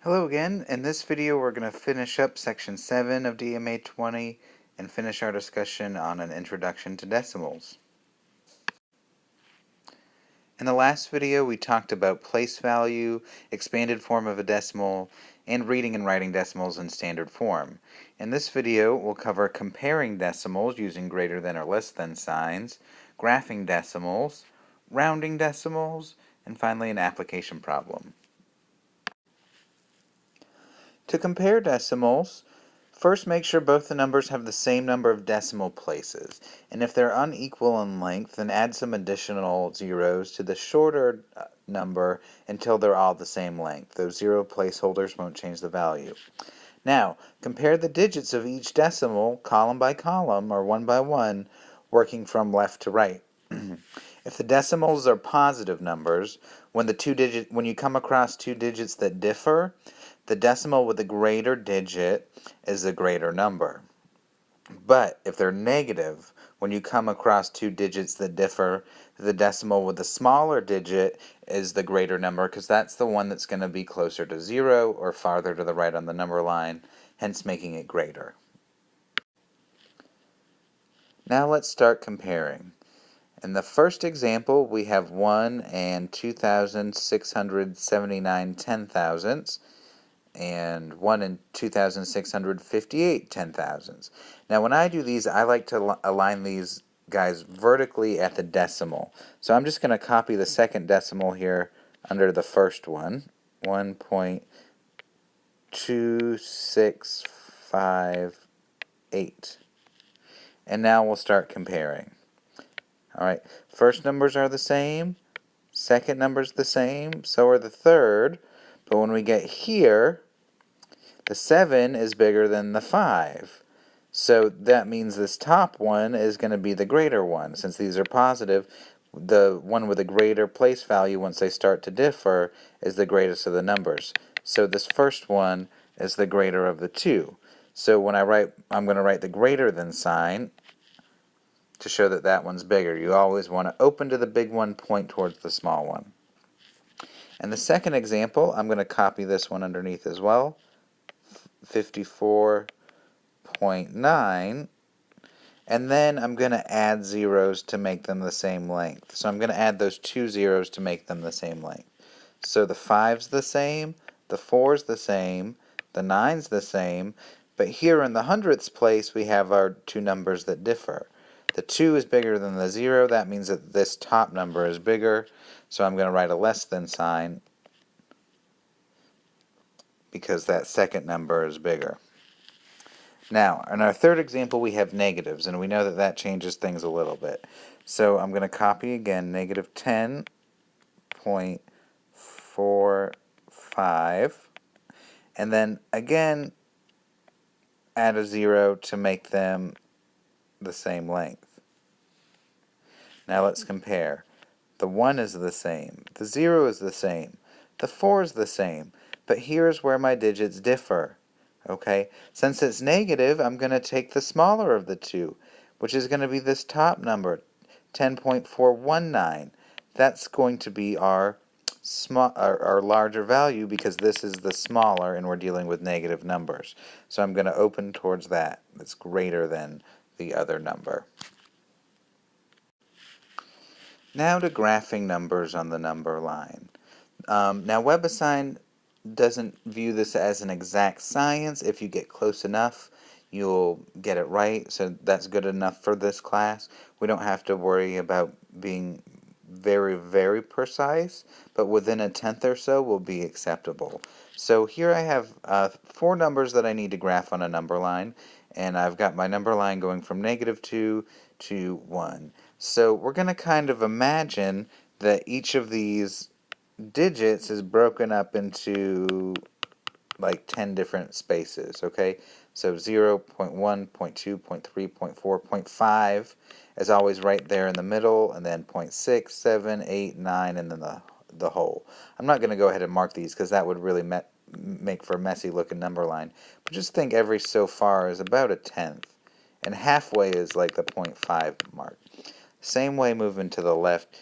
Hello again. In this video we're going to finish up section 7 of DMA 20 and finish our discussion on an introduction to decimals. In the last video we talked about place value, expanded form of a decimal, and reading and writing decimals in standard form. In this video we'll cover comparing decimals using greater than or less than signs, graphing decimals, rounding decimals, and finally an application problem. To compare decimals, first make sure both the numbers have the same number of decimal places, and if they're unequal in length, then add some additional zeros to the shorter number until they're all the same length. Those zero placeholders won't change the value. Now, compare the digits of each decimal, column by column, or one by one, working from left to right. If the decimals are positive numbers, when you come across two digits that differ, the decimal with the greater digit is the greater number. But if they're negative, when you come across two digits that differ, the decimal with the smaller digit is the greater number because that's the one that's going to be closer to 0 or farther to the right on the number line, hence making it greater. Now let's start comparing. In the first example, we have 1 and 2,679 10,000ths, and 1 and 2,658 10,000ths. Now when I do these, I like to align these guys vertically at the decimal. So I'm just going to copy the second decimal here under the first one, 1.2658. And now we'll start comparing. Alright, first numbers are the same, second number's the same, so are the third, but when we get here, the 7 is bigger than the 5. So that means this top one is going to be the greater one. Since these are positive, the one with a greater place value once they start to differ is the greatest of the numbers. So this first one is the greater of the two. So when I'm going to write the greater than sign to show that that one's bigger. You always want to open to the big one, point towards the small one. And the second example, I'm going to copy this one underneath as well. 54.9, and then I'm going to add zeros to make them the same length. So I'm going to add those two zeros to make them the same length. So the 5's the same, the 4's the same, the 9's the same, but here in the hundredths place we have our two numbers that differ. The 2 is bigger than the 0, that means that this top number is bigger, so I'm going to write a less than sign because that second number is bigger. Now, in our third example, we have negatives, and we know that that changes things a little bit. So I'm going to copy again, negative 10.45, and then again add a 0 to make them the same length. Now let's compare. The 1 is the same, the 0 is the same, the 4 is the same, but here's where my digits differ. Okay, since it's negative, I'm going to take the smaller of the two, which is going to be this top number, 10.419. That's going to be our larger value because this is the smaller and we're dealing with negative numbers. So I'm going to open towards that. That's greater than the other number. Now to graphing numbers on the number line. Now WebAssign doesn't view this as an exact science. If you get close enough, you'll get it right, so that's good enough for this class. We don't have to worry about being very, very precise, but within a tenth or so will be acceptable. So here I have 4 numbers that I need to graph on a number line, and I've got my number line going from -2 to 1. So we're going to kind of imagine that each of these digits is broken up into like 10 different spaces, okay? So 0, 0.1, 0.2, 0.3, 0.4, 0.5 is always right there in the middle, and then 0.6, 7, 8, 9, and then the whole. I'm not going to go ahead and mark these because that would really make for a messy looking number line, but just think every so far is about a tenth, and halfway is like the 0.5 mark. Same way moving to the left,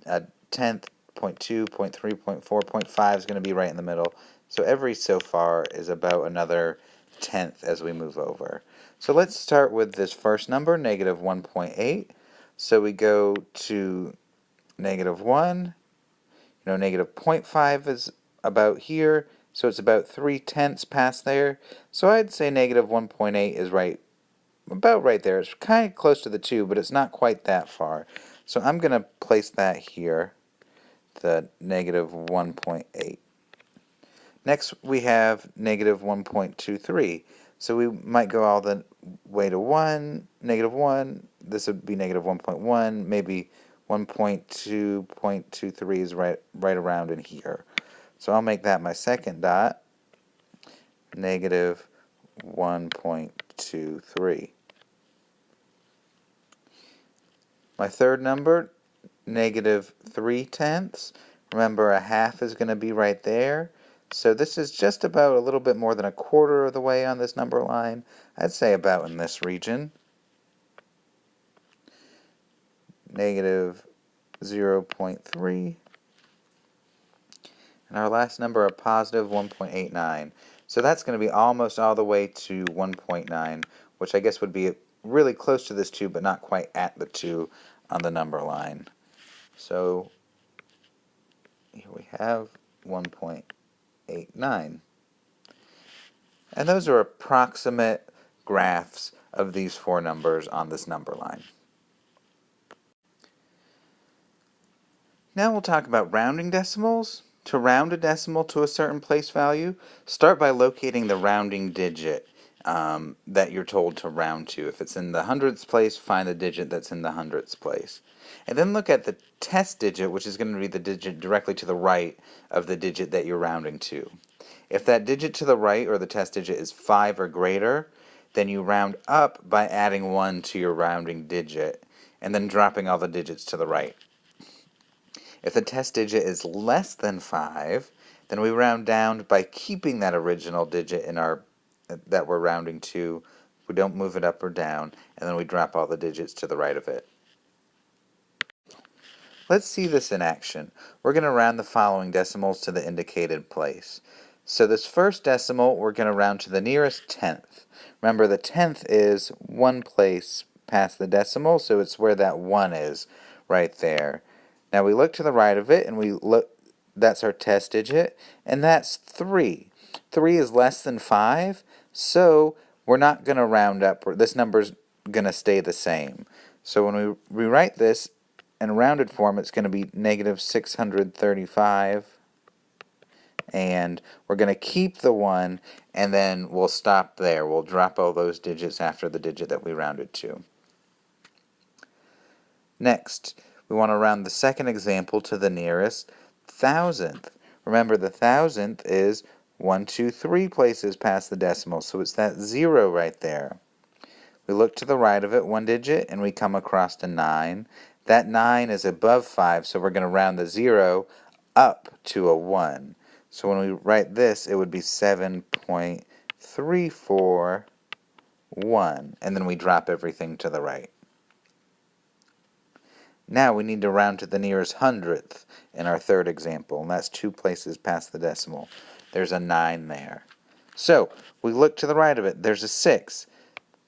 a tenth, 0.2, 0.3, 0.4, 0.5 is going to be right in the middle. So every so far is about another tenth as we move over. So let's start with this first number, negative 1.8. So we go to negative 1. Negative 0.5 is about here, so it's about 3/10 past there. So I'd say negative 1.8 is about right there. It's kind of close to the 2, but it's not quite that far. So I'm going to place that here, the negative 1.8. Next, we have negative 1.23. So we might go all the way to 1, negative 1. This would be negative 1.1. Maybe 1.2, 0.23 is right around in here. So I'll make that my second dot, negative 1.23. My third number, negative 3/10. Remember, a half is going to be right there. So this is just about a little bit more than a quarter of the way on this number line. I'd say about in this region. Negative 0.3. And our last number, a positive 1.89. So that's going to be almost all the way to 1.9, which I guess would be really close to this 2, but not quite at the 2 on the number line. So here we have 1.89. And those are approximate graphs of these four numbers on this number line. Now we'll talk about rounding decimals. To round a decimal to a certain place value, start by locating the rounding digit that you're told to round to. If it's in the hundredths place, find the digit that's in the hundredths place. And then look at the test digit, which is going to be the digit directly to the right of the digit that you're rounding to. If that digit to the right, or the test digit, is 5 or greater, then you round up by adding 1 to your rounding digit, and then dropping all the digits to the right. If the test digit is less than 5, then we round down by keeping that original digit in our that we're rounding to. We don't move it up or down, and then we drop all the digits to the right of it. Let's see this in action. We're going to round the following decimals to the indicated place. So this first decimal, we're going to round to the nearest tenth. Remember, the tenth is one place past the decimal, so it's where that 1 is, right there. Now we look to the right of it, and we look. That's our test digit, and that's 3. 3 is less than 5, so we're not going to round up. This number's going to stay the same. So when we rewrite this in rounded form, it's going to be negative 635, and we're going to keep the 1, and then we'll stop there. We'll drop all those digits after the digit that we rounded to. Next, we want to round the second example to the nearest thousandth. Remember, the thousandth is 1, 2, 3 places past the decimal, so it's that 0 right there. We look to the right of it one digit, and we come across to 9. That 9 is above 5, so we're going to round the 0 up to a 1. So when we write this, it would be 7.341, and then we drop everything to the right. Now we need to round to the nearest hundredth in our third example, and that's 2 places past the decimal. There's a 9 there. So we look to the right of it. There's a 6.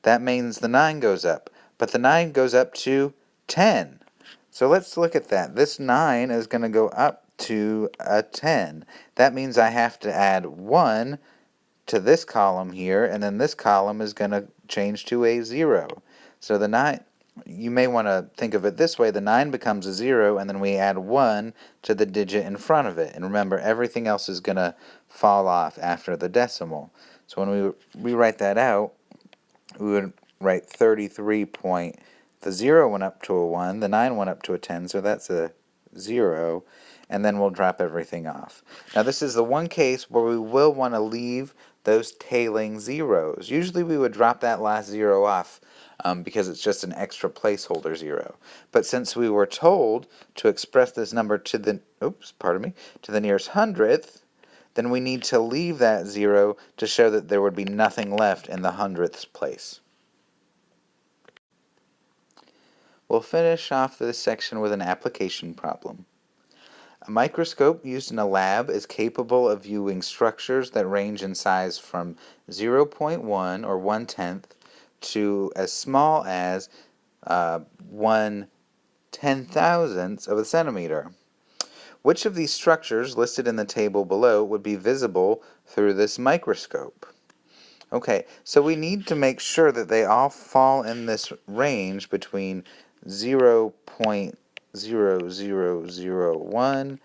That means the 9 goes up, but the 9 goes up to 10. So let's look at that. This 9 is going to go up to a 10. That means I have to add 1 to this column here, and then this column is going to change to a 0. So the 9, you may want to think of it this way. The 9 becomes a 0, and then we add 1 to the digit in front of it. And remember, everything else is going to fall off after the decimal. So when we rewrite that out, we would write 33 point. The 0 went up to a 1, the 9 went up to a 10, so that's a 0, and then we'll drop everything off. Now this is the one case where we will want to leave those tailing zeros. Usually we would drop that last 0 off because it's just an extra placeholder 0. But since we were told to express this number to the nearest hundredth, then we need to leave that 0 to show that there would be nothing left in the hundredths place. We'll finish off this section with an application problem. A microscope used in a lab is capable of viewing structures that range in size from 0.1 or 1/10 to as small as 1/10,000th of a centimeter. Which of these structures listed in the table below would be visible through this microscope? Okay, so we need to make sure that they all fall in this range between 0.0001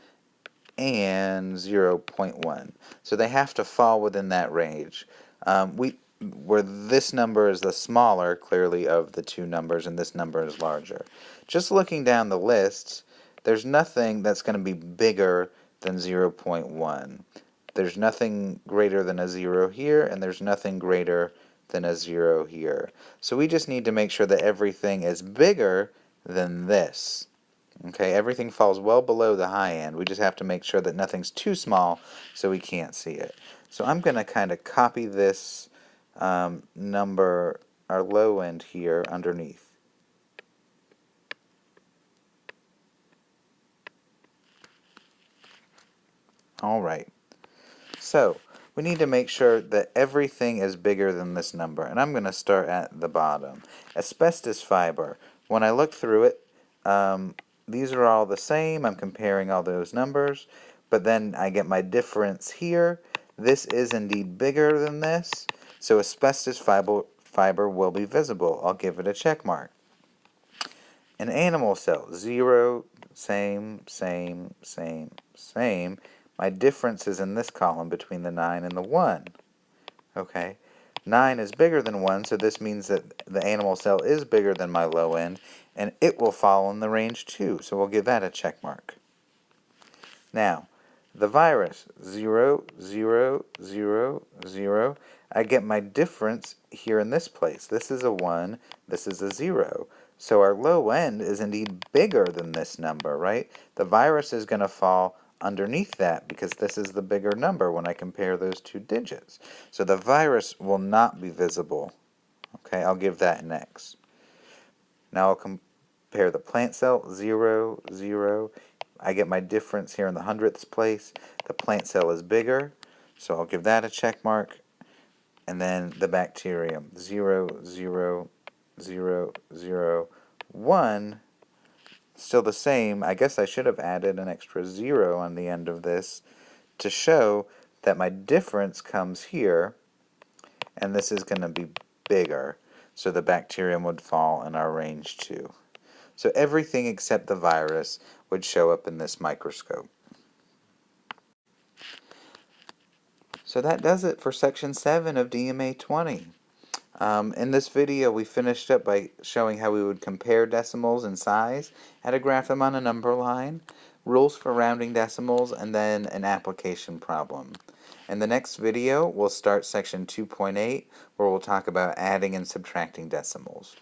and 0.1. So they have to fall within that range. Where this number is the smaller, clearly, of the two numbers, and this number is larger. Just looking down the list, there's nothing that's going to be bigger than 0.1. There's nothing greater than a 0 here, and there's nothing greater than a 0 here. So we just need to make sure that everything is bigger than this. Okay, everything falls well below the high end. We just have to make sure that nothing's too small so we can't see it. So I'm going to kind of copy this number, our low end here, underneath. All right. So we need to make sure that everything is bigger than this number. And I'm going to start at the bottom. Asbestos fiber. When I look through it, these are all the same. I'm comparing all those numbers. But then I get my difference here. This is indeed bigger than this. So asbestos fiber will be visible. I'll give it a check mark. An animal cell, 0, same, same, same, same. My difference is in this column between the 9 and the 1. Okay, 9 is bigger than 1, so this means that the animal cell is bigger than my low end, and it will fall in the range too, so we'll give that a check mark. Now, the virus, 0, 0, 0, 0. I get my difference here in this place. This is a 1, this is a 0. So our low end is indeed bigger than this number, right? The virus is going to fall underneath that because this is the bigger number when I compare those two digits. So the virus will not be visible. Okay, I'll give that an X. Now I'll compare the plant cell, 0, 0. I get my difference here in the hundredths place. The plant cell is bigger, so I'll give that a check mark. And then the bacterium, 0, 0, 0, 0, 1. Still the same. I guess I should have added an extra 0 on the end of this to show that my difference comes here, and this is going to be bigger. So the bacterium would fall in our range too. So everything except the virus would show up in this microscope. So that does it for section 7 of DMA 20. In this video, we finished up by showing how we would compare decimals in size, how to graph them on a number line, rules for rounding decimals, and then an application problem. In the next video, we'll start section 2.8, where we'll talk about adding and subtracting decimals.